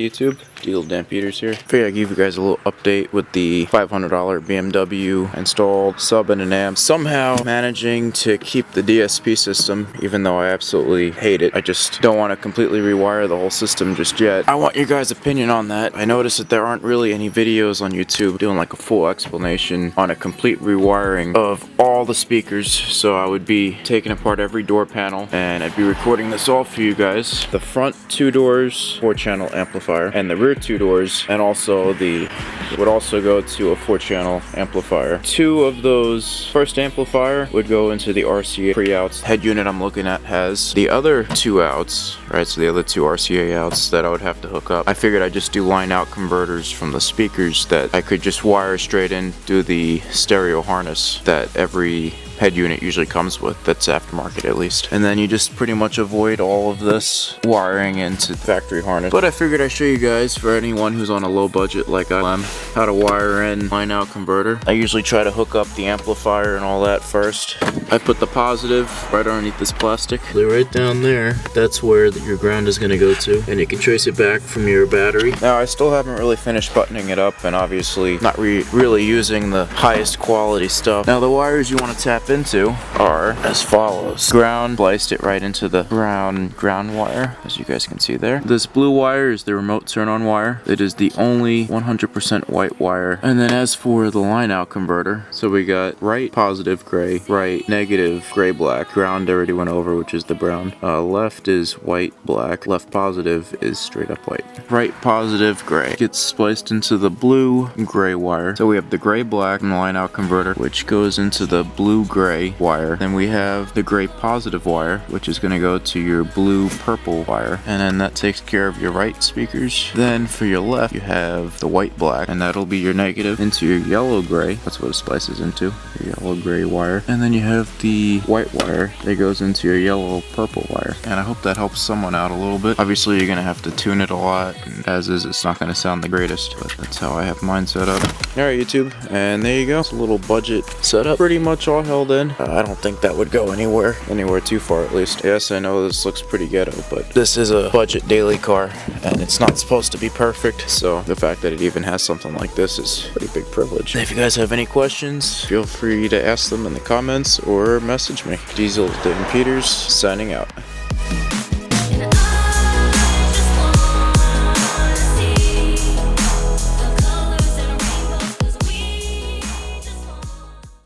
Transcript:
Hey YouTube, Diesel Dan Peters here. Figured I'd give you guys a little update with the $500 BMW installed sub and an amp. Somehow managing to keep the DSP system, even though I absolutely hate it. I just don't want to completely rewire the whole system just yet. I want your guys' opinion on that. I noticed that there aren't really any videos on YouTube doing like a full explanation on a complete rewiring of all the speakers, so I would be taking apart every door panel and I'd be recording this all for you guys. The front two doors, 4-channel amplifier, and the rear two doors, and also it would also go to a 4-channel amplifier. Two of those first amplifier would go into the RCA pre-outs. Head unit I'm looking at has the other two outs, right? So the other two RCA outs that I would have to hook up. I figured I'd just do line out converters from the speakers that I could just wire straight in, do the stereo harness that every head unit usually comes with, that's aftermarket at least. And then you just pretty much avoid all of this wiring into the factory harness. But I figured I'd show you guys, for anyone who's on a low budget like I am, how to wire in line out converter. I usually try to hook up the amplifier and all that first. I put the positive right underneath this plastic. Right down there, that's where your ground is gonna go to, and you can trace it back from your battery. Now I still haven't really finished buttoning it up, and obviously not really using the highest quality stuff. Now the wires you want to tap into are as follows. Ground, spliced it right into the ground wire, as you guys can see there. This blue wire is the remote turn on wire. It is the only 100% white wire. And then as for the line out converter, so we got right positive gray, right negative gray black, ground already went over, which is the brown. Left is white black, left positive is straight up white. Right positive gray gets spliced into the blue gray wire. So we have the gray black and the line out converter, which goes into the blue gray wire. Then we have the gray positive wire, which is going to go to your blue purple wire, and then that takes care of your right speakers. Then for your left you have the white black, and that'll be your negative into your yellow gray. That's what it splices into, your yellow gray wire. And then you have the white wire that goes into your yellow purple wire. And I hope that helps someone out a little bit. Obviously you're going to have to tune it a lot, and as is, it's not going to sound the greatest, but that's how I have mine set up. Alright YouTube, and there you go. It's a little budget setup, pretty much all held in. I don't think that would go anywhere too far, at least. Yes, I know this looks pretty ghetto, but this is a budget daily car, and it's not supposed to be perfect, so the fact that it even has something like this is a pretty big privilege. If you guys have any questions, feel free to ask them in the comments or message me. Diesel Dan Peters, signing out.